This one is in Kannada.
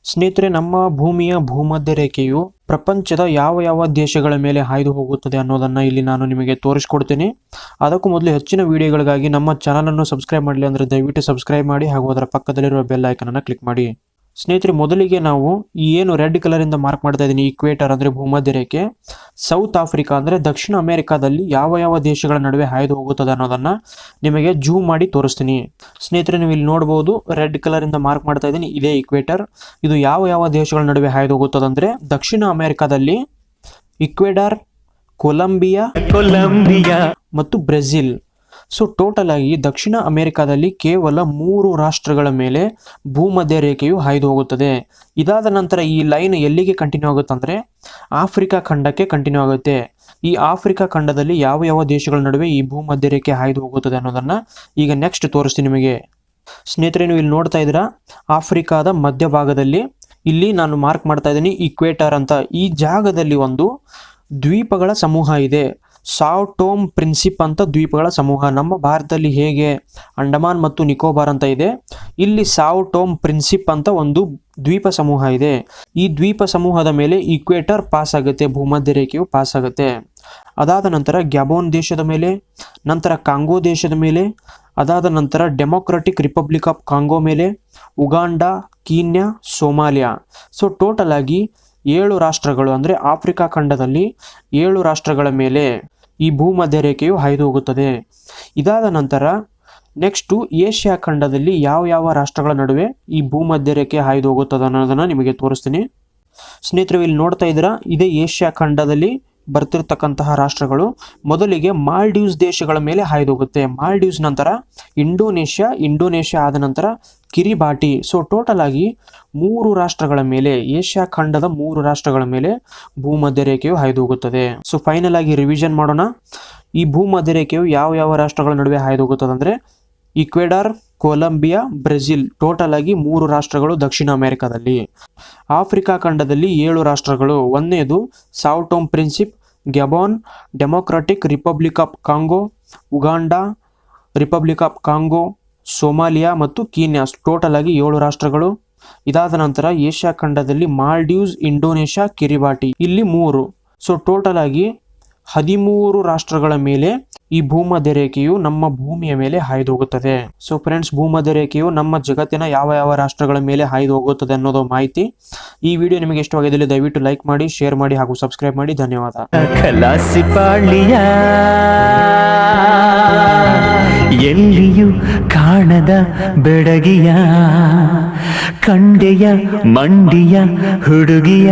ಸ್ನೇಹಿತರೆ, ನಮ್ಮ ಭೂಮಿಯ ಭೂಮಧ್ಯ ರೇಖೆಯು ಪ್ರಪಂಚದ ಯಾವ ಯಾವ ದೇಶಗಳ ಮೇಲೆ ಹಾಯ್ದು ಹೋಗುತ್ತದೆ ಅನ್ನೋದನ್ನು ಇಲ್ಲಿ ನಾನು ನಿಮಗೆ ತೋರಿಸ್ಕೊಡ್ತೀನಿ. ಅದಕ್ಕೂ ಮೊದಲು ಹೆಚ್ಚಿನ ವಿಡಿಯೋಗಳಿಗಾಗಿ ನಮ್ಮ ಚಾನಲನ್ನು ಸಬ್ಸ್ಕ್ರೈಬ್ ಮಾಡಲಿ ಅಂದರೆ ದಯವಿಟ್ಟು ಸಬ್ಸ್ಕ್ರೈಬ್ ಮಾಡಿ ಹಾಗೂ ಅದರ ಪಕ್ಕದಲ್ಲಿರುವ ಬೆಲ್ ಐಕನನ್ನು ಕ್ಲಿಕ್ ಮಾಡಿ. ಸ್ನೇಹಿತರೆ, ಮೊದಲಿಗೆ ನಾವು ಏನು ರೆಡ್ ಕಲರಿಂದ ಮಾರ್ಕ್ ಮಾಡ್ತಾ ಇದ್ದೀನಿ, ಈಕ್ವೇಟರ್ ಅಂದರೆ ಭೂಮಧ್ಯ ರೇಖೆ, ಸೌತ್ ಆಫ್ರಿಕಾ ಅಂದರೆ ದಕ್ಷಿಣ ಅಮೆರಿಕಾದಲ್ಲಿ ಯಾವ ಯಾವ ದೇಶಗಳ ನಡುವೆ ಹಾಯ್ದು ಹೋಗುತ್ತದೆ ಅನ್ನೋದನ್ನು ನಿಮಗೆ ಜೂಮ್ ಮಾಡಿ ತೋರಿಸ್ತೀನಿ. ಸ್ನೇಹಿತರೆ, ನೀವು ಇಲ್ಲಿ ನೋಡ್ಬೋದು, ರೆಡ್ ಕಲರಿಂದ ಮಾರ್ಕ್ ಮಾಡ್ತಾ ಇದ್ದೀನಿ, ಇದೇ ಈಕ್ವೇಟರ್. ಇದು ಯಾವ ಯಾವ ದೇಶಗಳ ನಡುವೆ ಹಾಯ್ದು ಹೋಗುತ್ತದೆ ಅಂದರೆ ದಕ್ಷಿಣ ಅಮೆರಿಕಾದಲ್ಲಿ ಈಕ್ವೆಡಾರ್, ಕೊಲಂಬಿಯಾ ಮತ್ತು ಬ್ರೆಜಿಲ್. ಸೊ ಟೋಟಲ್ ಆಗಿ ದಕ್ಷಿಣ ಅಮೆರಿಕಾದಲ್ಲಿ ಕೇವಲ 3 ರಾಷ್ಟ್ರಗಳ ಮೇಲೆ ಭೂಮಧ್ಯ ರೇಖೆಯು ಹಾಯ್ದು ಹೋಗುತ್ತದೆ. ಇದಾದ ನಂತರ ಈ ಲೈನ್ ಎಲ್ಲಿಗೆ ಕಂಟಿನ್ಯೂ ಆಗುತ್ತೆ ಅಂದರೆ ಆಫ್ರಿಕಾ ಖಂಡಕ್ಕೆ ಕಂಟಿನ್ಯೂ ಆಗುತ್ತೆ. ಈ ಆಫ್ರಿಕಾ ಖಂಡದಲ್ಲಿ ಯಾವ ಯಾವ ದೇಶಗಳ ನಡುವೆ ಈ ಭೂಮಧ್ಯ ರೇಖೆ ಹಾಯ್ದು ಹೋಗುತ್ತದೆ ಅನ್ನೋದನ್ನ ಈಗ ನೆಕ್ಸ್ಟ್ ತೋರಿಸ್ತೀನಿ ನಿಮಗೆ. ಸ್ನೇಹಿತರೆ, ನೀವು ಇಲ್ಲಿ ನೋಡ್ತಾ ಇದ್ದೀರಾ, ಆಫ್ರಿಕಾದ ಮಧ್ಯಭಾಗದಲ್ಲಿ ಇಲ್ಲಿ ನಾನು ಮಾರ್ಕ್ ಮಾಡ್ತಾ ಇದ್ದೀನಿ ಈಕ್ವೇಟರ್ ಅಂತ. ಈ ಜಾಗದಲ್ಲಿ ಒಂದು ದ್ವೀಪಗಳ ಸಮೂಹ ಇದೆ, ಸಾವ್ ಟೋಮ್ ಪ್ರಿನ್ಸಿಪ್ ಅಂತ ದ್ವೀಪಗಳ ಸಮೂಹ. ನಮ್ಮ ಭಾರತದಲ್ಲಿ ಹೇಗೆ ಅಂಡಮಾನ್ ಮತ್ತು ನಿಕೋಬಾರ್ ಅಂತ ಇದೆ, ಇಲ್ಲಿ ಸಾವ್ ಟೋಮ್ ಪ್ರಿನ್ಸಿಪ್ ಅಂತ ಒಂದು ದ್ವೀಪ ಸಮೂಹ ಇದೆ. ಈ ದ್ವೀಪ ಸಮೂಹದ ಮೇಲೆ ಈಕ್ವೇಟರ್ ಪಾಸ್ ಆಗುತ್ತೆ, ಭೂಮಧ್ಯ ರೇಖೆಯು ಪಾಸ್ ಆಗುತ್ತೆ. ಅದಾದ ನಂತರ ಗ್ಯಾಬೋನ್ ದೇಶದ ಮೇಲೆ, ನಂತರ ಕಾಂಗೋ ದೇಶದ ಮೇಲೆ, ಅದಾದ ನಂತರ ಡೆಮೊಕ್ರೆಟಿಕ್ ರಿಪಬ್ಲಿಕ್ ಆಫ್ ಕಾಂಗೋ ಮೇಲೆ, Uganda, Kenya, Somalia. So total ಆಗಿ 7 ರಾಷ್ಟ್ರಗಳು ಅಂದರೆ ಆಫ್ರಿಕಾ ಖಂಡದಲ್ಲಿ 7 ರಾಷ್ಟ್ರಗಳ ಮೇಲೆ ಈ ಭೂಮಧ್ಯ ರೇಖೆಯು ಹಾಯ್ದು ಹೋಗುತ್ತದೆ. ಇದಾದ ನಂತರ ನೆಕ್ಸ್ಟು ಏಷ್ಯಾ ಖಂಡದಲ್ಲಿ ಯಾವ ಯಾವ ರಾಷ್ಟ್ರಗಳ ನಡುವೆ ಈ ಭೂಮಧ್ಯ ರೇಖೆ ಹಾಯ್ದು ಹೋಗುತ್ತದೆ ಅನ್ನೋದನ್ನು ನಿಮಗೆ ತೋರಿಸ್ತೀನಿ. ಸ್ನೇಹಿತರೆ, ಇಲ್ಲಿ ನೋಡ್ತಾ ಇದ್ದೀರಾ, ಇದೇ ಏಷ್ಯಾ ಖಂಡದಲ್ಲಿ ಬರ್ತಿರ್ತಕ್ಕಂತಹ ರಾಷ್ಟ್ರಗಳು. ಮೊದಲಿಗೆ ಮಾಲ್ಡೀವ್ಸ್ ದೇಶಗಳ ಮೇಲೆ ಹಾಯ್ದು ಹೋಗುತ್ತೆ. ಮಾಲ್ಡೀವ್ಸ್ ನಂತರ ಇಂಡೋನೇಷ್ಯಾ ಆದ ನಂತರ ಕಿರಿಬಾಟಿ. ಸೊ ಟೋಟಲ್ ಆಗಿ 3 ರಾಷ್ಟ್ರಗಳ ಮೇಲೆ, ಏಷ್ಯಾ ಖಂಡದ 3 ರಾಷ್ಟ್ರಗಳ ಮೇಲೆ ಭೂಮಧ್ಯ ರೇಖೆಯು ಹಾಯ್ದು ಹೋಗುತ್ತದೆ. ಸೊ ಫೈನಲ್ ಆಗಿ ರಿವಿಷನ್ ಮಾಡೋಣ. ಈ ಭೂಮಧ್ಯ ರೇಖೆಯು ಯಾವ ಯಾವ ರಾಷ್ಟ್ರಗಳ ನಡುವೆ ಹಾಯ್ದು ಹೋಗುತ್ತದೆ ಅಂದರೆ ಈಕ್ವೆಡಾರ್, ಕೊಲಂಬಿಯಾ, ಬ್ರೆಜಿಲ್. ಟೋಟಲ್ ಆಗಿ 3 ರಾಷ್ಟ್ರಗಳು ದಕ್ಷಿಣ ಅಮೆರಿಕಾದಲ್ಲಿ. ಆಫ್ರಿಕಾ ಖಂಡದಲ್ಲಿ 7 ರಾಷ್ಟ್ರಗಳು. ಒಂದನೇದು Sao Tome Principe, Gabon, democratic republic of Congo, Uganda, republic of Congo, Somalia ಮತ್ತು ಕೀನ್ಯಾ. ಟೋಟಲ್ ಆಗಿ 7 ರಾಷ್ಟ್ರಗಳು. ಇದಾದ ನಂತರ ಏಷ್ಯಾ ಖಂಡದಲ್ಲಿ ಮಾಲ್ಡೀವ್ಸ್, ಇಂಡೋನೇಷ್ಯಾ, ಕಿರಿಬಾಟಿ, ಇಲ್ಲಿ 3. ಸೊ ಟೋಟಲ್ ಆಗಿ 13 ರಾಷ್ಟ್ರಗಳ ಮೇಲೆ ಈ ಭೂಮಧ್ಯ ರೇಖೆಯು ನಮ್ಮ ಭೂಮಿಯ ಮೇಲೆ ಹಾಯ್ದು ಹೋಗುತ್ತದೆ. ಸೊ ಫ್ರೆಂಡ್ಸ್, ಭೂಮಧ್ಯ ರೇಖೆಯು ನಮ್ಮ ಜಗತ್ತಿನ ಯಾವ ಯಾವ ರಾಷ್ಟ್ರಗಳ ಮೇಲೆ ಹಾಯ್ದು ಹೋಗುತ್ತದೆ ಅನ್ನೋದು ಮಾಹಿತಿ. ಈ ವಿಡಿಯೋ ನಿಮಗೆ ಇಷ್ಟವಾಗಿದ್ದಲ್ಲಿ ದಯವಿಟ್ಟು ಲೈಕ್ ಮಾಡಿ, ಶೇರ್ ಮಾಡಿ ಹಾಗೂ ಸಬ್ಸ್ಕ್ರೈಬ್ ಮಾಡಿ. ಧನ್ಯವಾದ. ಎಲ್ಲಿಯೂ ಕಾಣದ ಬೆಡಗಿಯ ಕಂಡೆಯ ಮಂಡಿಯ ಹುಡುಗಿಯ